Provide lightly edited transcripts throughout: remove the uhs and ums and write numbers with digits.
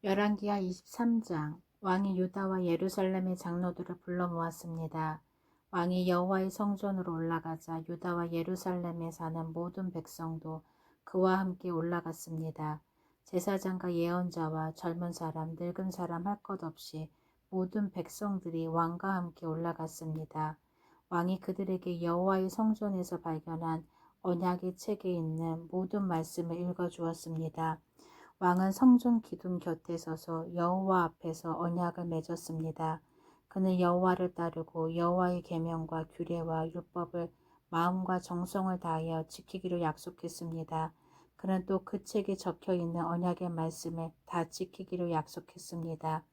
열왕기하 23장. 왕이 유다와 예루살렘의 장로들을 불러 모았습니다. 왕이 여호와의 성전으로 올라가자 유다와 예루살렘에 사는 모든 백성도 그와 함께 올라갔습니다. 제사장과 예언자와 젊은 사람, 늙은 사람 할 것 없이 모든 백성들이 왕과 함께 올라갔습니다. 왕이 그들에게 여호와의 성전에서 발견한 언약의 책에 있는 모든 말씀을 읽어주었습니다. 왕은 성전 기둥 곁에 서서 여호와 앞에서 언약을 맺었습니다. 그는 여호와를 따르고 여호와의 계명과 규례와 율법을 마음과 정성을 다하여 지키기로 약속했습니다. 그는 또 그 책에 적혀 있는 언약의 말씀을 다 지키기로 약속했습니다.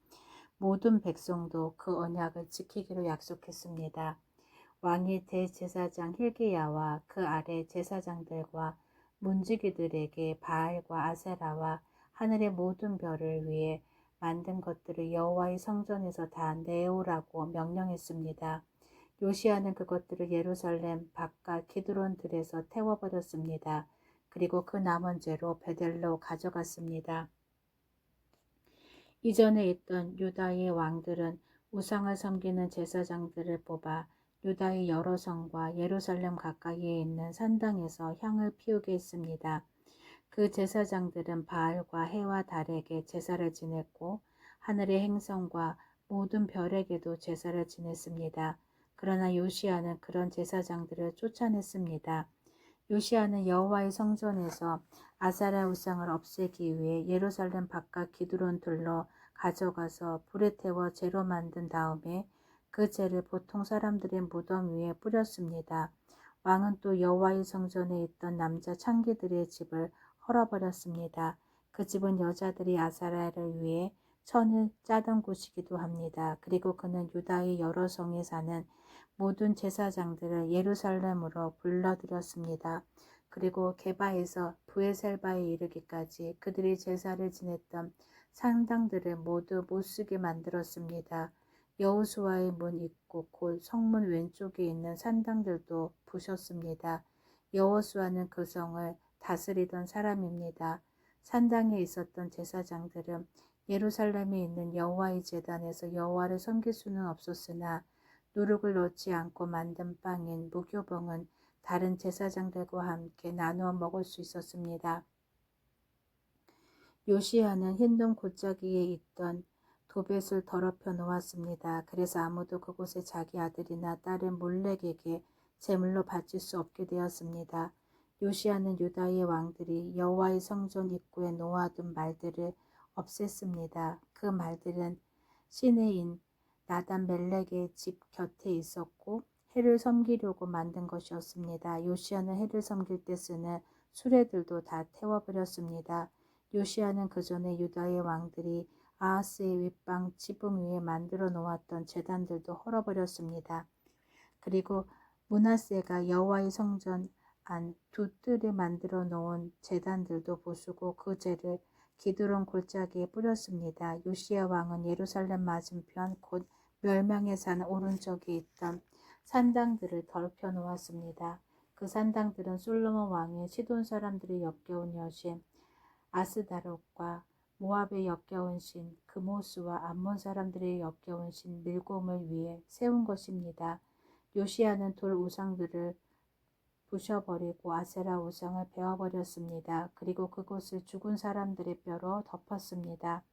모든 백성도 그 언약을 지키기로 약속했습니다. 왕이 대제사장 hil기야와 그 아래 제사장들과 문지기들에게 바알과 아세라와 하늘의 모든 별을 위해 만든 것들을 여호와의 성전에서 다 내오라고 명령했습니다. 요시야는 그것들을 예루살렘 바깥 기드론 들에서 태워버렸습니다. 그리고 그 남은 죄로 베델로 가져갔습니다. 이전에 있던 유다의 왕들은 우상을 섬기는 제사장들을 뽑아 유다의 여러 성과 예루살렘 가까이에 있는 산당에서 향을 피우게 했습니다. 그 제사장들은 바알과 해와 달에게 제사를 지냈고 하늘의 행성과 모든 별에게도 제사를 지냈습니다. 그러나 요시야는 그런 제사장들을 쫓아냈습니다. 요시야는 여호와의 성전에서 아세라 우상을 없애기 위해 예루살렘 바깥 기드론 들로 가져가서 불에 태워 재로 만든 다음에 그 재를 보통 사람들의 무덤 위에 뿌렸습니다. 왕은 또 여호와의 성전에 있던 남자 창기들의 집을 헐어버렸습니다. 그 집은 여자들이 아세라를 위해 천을 짜던 곳이기도 합니다. 그리고 그는 유다의 여러 성에 사는 모든 제사장들을 예루살렘으로 불러들였습니다. 그리고 게바에서 브에셀바에 이르기까지 그들이 제사를 지냈던 산당들을 모두 못쓰게 만들었습니다. 여호수아의 문 입구 곧 성문 왼쪽에 있는 산당들도 부셨습니다. 여호수아는 그 성을 다스리던 사람입니다. 산당에 있었던 제사장들은 예루살렘에 있는 여호와의 제단에서 여호와를 섬길 수는 없었으나 누룩을 넣지 않고 만든 빵인 무교병은 다른 제사장들과 함께 나누어 먹을 수 있었습니다. 요시야는 흰동 골짜기에 있던 도벳을 더럽혀 놓았습니다. 그래서 아무도 그곳에 자기 아들이나 딸을 몰렉에게 제물로 바칠 수 없게 되었습니다. 요시야는 유다의 왕들이 여호와의 성전 입구에 놓아둔 말들을 없앴습니다. 그 말들은 시내인 나단 멜렉의 집 곁에 있었고 해를 섬기려고 만든 것이었습니다. 요시야는 해를 섬길 때 쓰는 수레들도 다 태워버렸습니다. 요시야는 그 전에 유다의 왕들이 아하스의 윗방 지붕 위에 만들어 놓았던 제단들도 헐어버렸습니다. 그리고 므낫세가 여호와의 성전 안 두 뜰에 만들어 놓은 제단들도 부수고 그 재를 기드론 골짜기에 뿌렸습니다. 요시야 왕은 예루살렘 맞은편 곧 멸망의 산 오른쪽에 있던 산당들을 더럽혀 놓았습니다. 그 산당들은 솔로몬 왕의 시돈 사람들이 역겨운 여신 아스다롯과 모압의 역겨운 신 그모스와 암몬 사람들의 역겨운 신 밀곰을 위해 세운 것입니다. 요시야는 돌 우상들을 부셔버리고 아세라 우상을 베어버렸습니다. 그리고 그곳을 죽은 사람들의 뼈로 덮었습니다.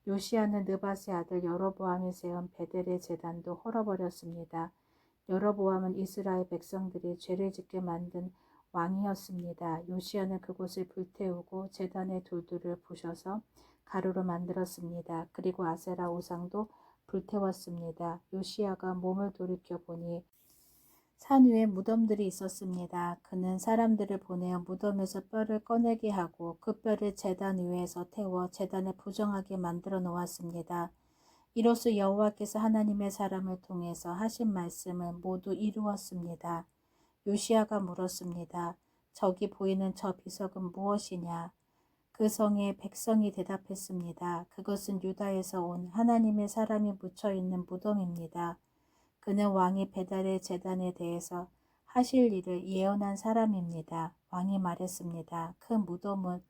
요시야는 느밧의 아들 여로보암이 세운 베델의 제단도 헐어버렸습니다. 여로보암은 이스라엘 백성들이 죄를 짓게 만든 왕이었습니다. 요시야는 그곳을 불태우고 제단의 돌들을 부셔서 가루로 만들었습니다. 그리고 아세라 우상도 불태웠습니다. 요시야가 몸을 돌이켜 보니 산 위에 무덤들이 있었습니다. 그는 사람들을 보내어 무덤에서 뼈를 꺼내게 하고 그 뼈를 제단 위에서 태워 제단을 부정하게 만들어 놓았습니다. 이로써 여호와께서 하나님의 사람을 통해서 하신 말씀을 모두 이루었습니다. 요시야가 물었습니다. 저기 보이는 저 비석은 무엇이냐? 그 성의 백성이 대답했습니다. 그것은 유다에서 온 하나님의 사람이 묻혀있는 무덤입니다. 그는 왕이 베델의 제단에 대해서 하실 일을 예언한 사람입니다. 왕이 말했습니다. 그 무덤은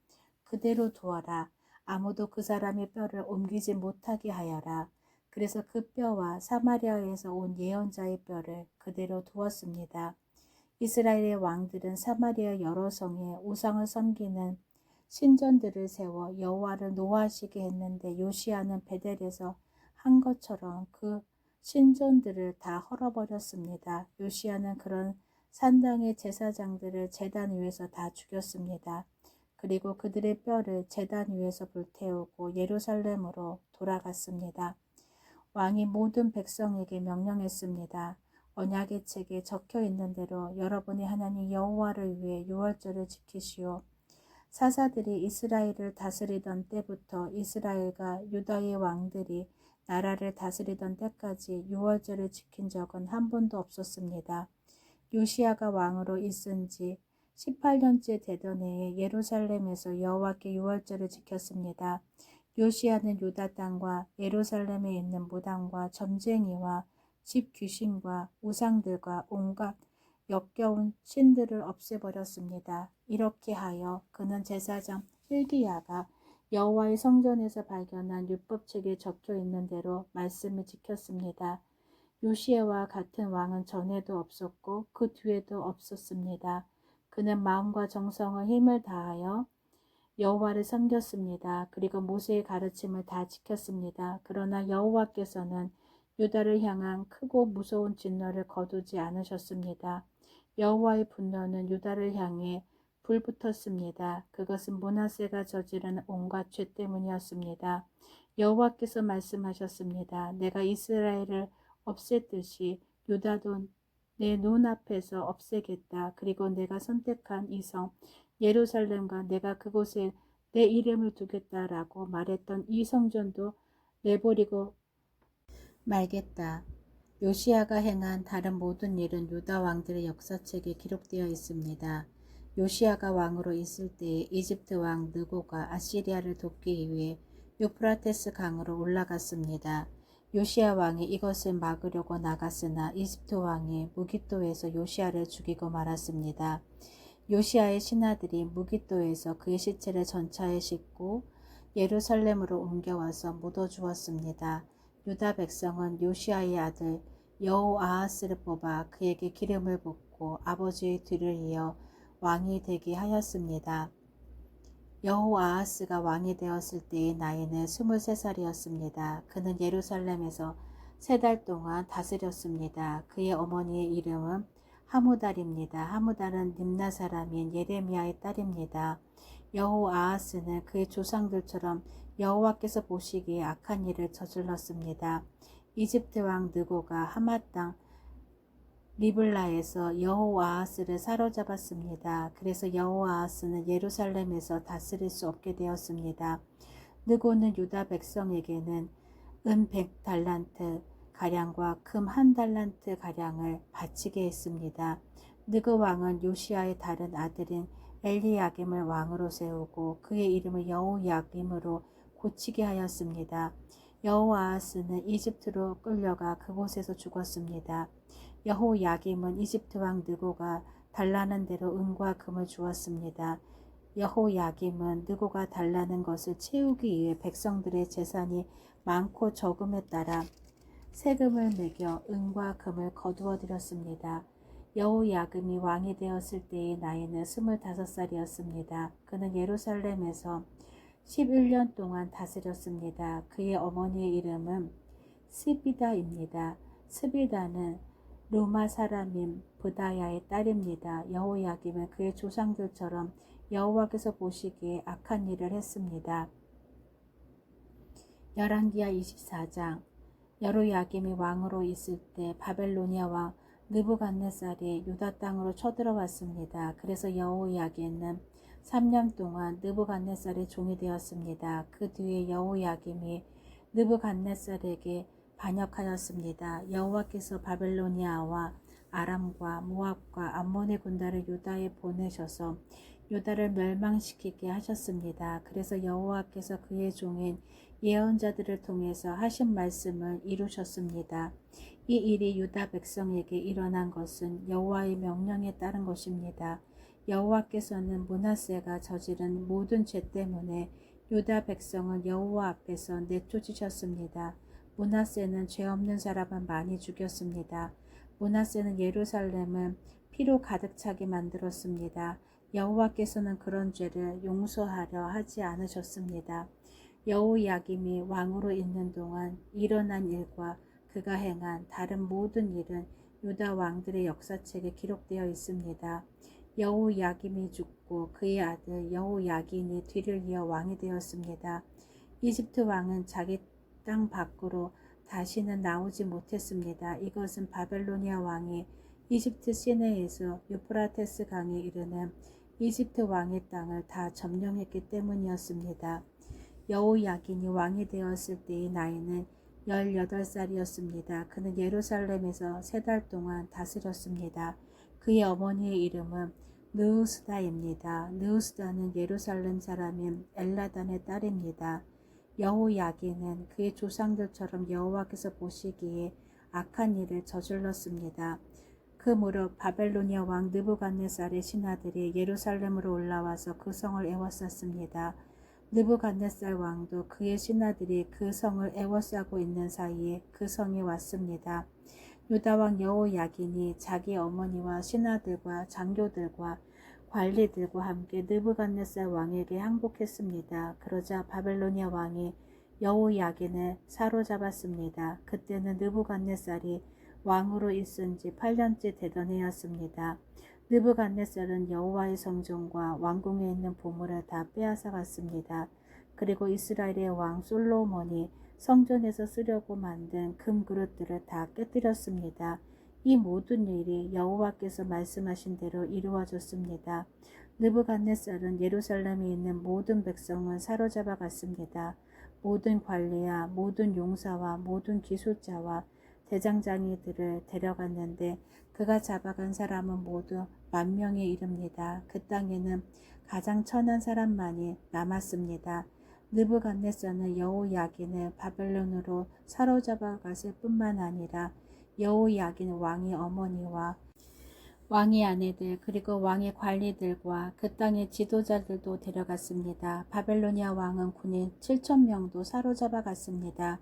그대로 두어라. 아무도 그 사람의 뼈를 옮기지 못하게 하여라. 그래서 그 뼈와 사마리아에서 온 예언자의 뼈를 그대로 두었습니다. 이스라엘의 왕들은 사마리아 여러 성에 우상을 섬기는 신전들을 세워 여호와를 노하시게 했는데 요시아는 베델에서 한 것처럼 그 신전들을 다 헐어버렸습니다. 요시아는 그런 산당의 제사장들을 제단 위에서 다 죽였습니다. 그리고 그들의 뼈를 제단 위에서 불태우고 예루살렘으로 돌아갔습니다. 왕이 모든 백성에게 명령했습니다. 언약의 책에 적혀 있는 대로 여러분이 하나님 여호와를 위해 유월절을 지키시오. 사사들이 이스라엘을 다스리던 때부터 이스라엘과 유다의 왕들이 나라를 다스리던 때까지 유월절을 지킨 적은 한 번도 없었습니다. 요시아가 왕으로 있은 지 18년째 되던 해에 예루살렘에서 여호와께 유월절을 지켰습니다. 요시아는 유다 땅과 예루살렘에 있는 무당과 점쟁이와 집 귀신과 우상들과 온갖 역겨운 신들을 없애버렸습니다. 이렇게 하여 그는 제사장 hil기야가 여호와의 성전에서 발견한 율법책에 적혀 있는 대로 말씀을 지켰습니다. 요시아와 같은 왕은 전에도 없었고 그 뒤에도 없었습니다. 그는 마음과 정성과 힘을 다하여 여호와를 섬겼습니다. 그리고 모세의 가르침을 다 지켰습니다. 그러나 여호와께서는 유다를 향한 크고 무서운 진노를 거두지 않으셨습니다. 여호와의 분노는 유다를 향해 불붙었습니다. 그것은 므낫세가 저지른 온갖 죄 때문이었습니다. 여호와께서 말씀하셨습니다. 내가 이스라엘을 없앴듯이 유다도 내 눈앞에서 없애겠다. 그리고 내가 선택한 이 성 예루살렘과 내가 그곳에 내 이름을 두겠다라고 말했던 이 성전도 내버리고 말겠다. 요시아가 행한 다른 모든 일은 유다 왕들의 역사책에 기록되어 있습니다. 요시아가 왕으로 있을 때에 이집트 왕 느고가 아시리아를 돕기 위해 유프라테스 강으로 올라갔습니다. 요시아 왕이 이것을 막으려고 나갔으나 이집트 왕이 무깃도에서 요시아를 죽이고 말았습니다. 요시아의 신하들이 무깃도에서 그의 시체를 전차에 싣고 예루살렘으로 옮겨와서 묻어주었습니다. 유다 백성은 요시아의 아들 여호아하스를 뽑아 그에게 기름을 붓고 아버지의 뒤를 이어 왕이 되게 하였습니다. 여호아하스가 왕이 되었을 때의 나이는 23살이었습니다. 그는 예루살렘에서 3달 동안 다스렸습니다. 그의 어머니의 이름은 하무달입니다. 하무달은 림나 사람인 예레미야의 딸입니다. 여호아하스는 그의 조상들처럼 여호와께서 보시기에 악한 일을 저질렀습니다. 이집트 왕 느고가 하맛 땅 리블라에서 여호아하스를 사로잡았습니다. 그래서 여호아하스는 예루살렘에서 다스릴 수 없게 되었습니다. 느고는 유다 백성에게는 은 100달란트 가량과 금 1달란트 가량을 바치게 했습니다. 느고 왕은 요시아의 다른 아들인 엘리야김을 왕으로 세우고 그의 이름을 여호야김으로 고치게 하였습니다. 여호아하스는 이집트로 끌려가 그곳에서 죽었습니다. 여호야김은 이집트 왕 느고가 달라는 대로 은과 금을 주었습니다. 여호야김은 느고가 달라는 것을 채우기 위해 백성들의 재산이 많고 적음에 따라 세금을 매겨 은과 금을 거두어 드렸습니다. 여호야김이 왕이 되었을 때의 나이는 25살이었습니다. 그는 예루살렘에서 11년 동안 다스렸습니다. 그의 어머니의 이름은 스비다입니다. 스비다는 루마 사람인 브다야의 딸입니다. 여호야김은 그의 조상들처럼 여호와께서 보시기에 악한 일을 했습니다. 열왕기하 24장. 여호야김이 왕으로 있을 때 바벨로니아 왕 느부갓네살이 유다 땅으로 쳐들어왔습니다. 그래서 여호야김은 3년 동안 느부갓네살의 종이 되었습니다. 그 뒤에 여호야김이 느부갓네살에게 반역하였습니다. 여호와께서 바벨로니아와 아람과 모압과 암몬의 군대를 유다에 보내셔서 유다를 멸망시키게 하셨습니다. 그래서 여호와께서 그의 종인 예언자들을 통해서 하신 말씀을 이루셨습니다. 이 일이 유다 백성에게 일어난 것은 여호와의 명령에 따른 것입니다. 여호와께서는 므낫세가 저지른 모든 죄 때문에 유다 백성은 여호와 앞에서 내쫓으셨습니다. 므낫세는 죄 없는 사람을 많이 죽였습니다. 므낫세는 예루살렘을 피로 가득 차게 만들었습니다. 여호와께서는 그런 죄를 용서하려 하지 않으셨습니다. 여호야김이 왕으로 있는 동안 일어난 일과 그가 행한 다른 모든 일은 유다 왕들의 역사책에 기록되어 있습니다. 여호야김이 죽고 그의 아들 여호야긴이 뒤를 이어 왕이 되었습니다. 이집트 왕은 자기 땅 밖으로 다시는 나오지 못했습니다. 이것은 바벨로니아 왕이 이집트 시내에서 유프라테스 강에 이르는 이집트 왕의 땅을 다 점령했기 때문이었습니다. 여호야긴이 왕이 되었을 때의 나이는 18살이었습니다. 그는 예루살렘에서 3달 동안 다스렸습니다. 그의 어머니의 이름은 느우스다입니다. 느우스다는 예루살렘 사람인 엘라단의 딸입니다. 여호야긴은 그의 조상들처럼 여호와께서 보시기에 악한 일을 저질렀습니다. 그 무렵 바벨로니아 왕 느부갓네살의 신하들이 예루살렘으로 올라와서 그 성을 에워쌌습니다. 느부갓네살 왕도 그의 신하들이 그 성을 에워싸고 있는 사이에 그 성에 왔습니다. 유다 왕 여호야긴이 자기 어머니와 신하들과 장교들과 관리들과 함께 느부갓네살 왕에게 항복했습니다. 그러자 바벨로니아 왕이 여호야긴을 사로잡았습니다. 그때는 느부갓네살이 왕으로 있은 지 8년째 되던 해였습니다. 느부갓네살은 여호와의 성전과 왕궁에 있는 보물을 다 빼앗아 갔습니다. 그리고 이스라엘의 왕 솔로몬이 성전에서 쓰려고 만든 금 그릇들을 다 깨뜨렸습니다. 이 모든 일이 여호와께서 말씀하신 대로 이루어졌습니다. 느부갓네살은 예루살렘에 있는 모든 백성을 사로잡아 갔습니다. 모든 관리와 모든 용사와 모든 기술자와 대장장이들을 데려갔는데 그가 잡아간 사람은 모두 10,000명에 이릅니다. 그 땅에는 가장 천한 사람만이 남았습니다. 느부갓네살은 여호야긴을 바벨론으로 사로잡아 갔을 뿐만 아니라 여호야긴 왕의 어머니와 왕의 아내들 그리고 왕의 관리들과 그 땅의 지도자들도 데려갔습니다. 바벨로니아 왕은 군인 7,000명도 사로잡아 갔습니다.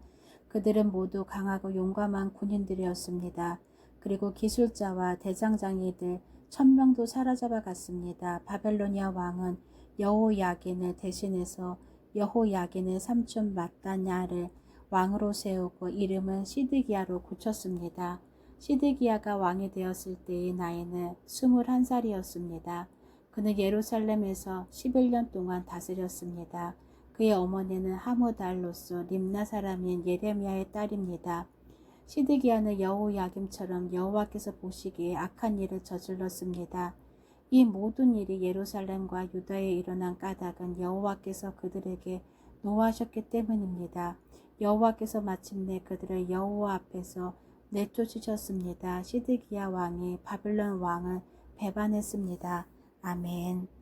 그들은 모두 강하고 용감한 군인들이었습니다. 그리고 기술자와 대장장이들 1,000명도 사로잡아 갔습니다. 바벨로니아 왕은 여호야긴을 대신해서 여호야긴의 삼촌 마따냐를 왕으로 세우고 이름은 시드기야로 고쳤습니다. 시드기야가 왕이 되었을 때의 나이는 21살이었습니다. 그는 예루살렘에서 11년 동안 다스렸습니다. 그의 어머니는 하무달로서 림나 사람인 예레미야의 딸입니다. 시드기야는 여호야김처럼 여호와께서 보시기에 악한 일을 저질렀습니다. 이 모든 일이 예루살렘과 유다에 일어난 까닭은 여호와께서 그들에게 노하셨기 때문입니다. 여호와께서 마침내 그들을 여호와 앞에서 내쫓으셨습니다. 시드기야 왕이 바벨론 왕을 배반했습니다. 아멘.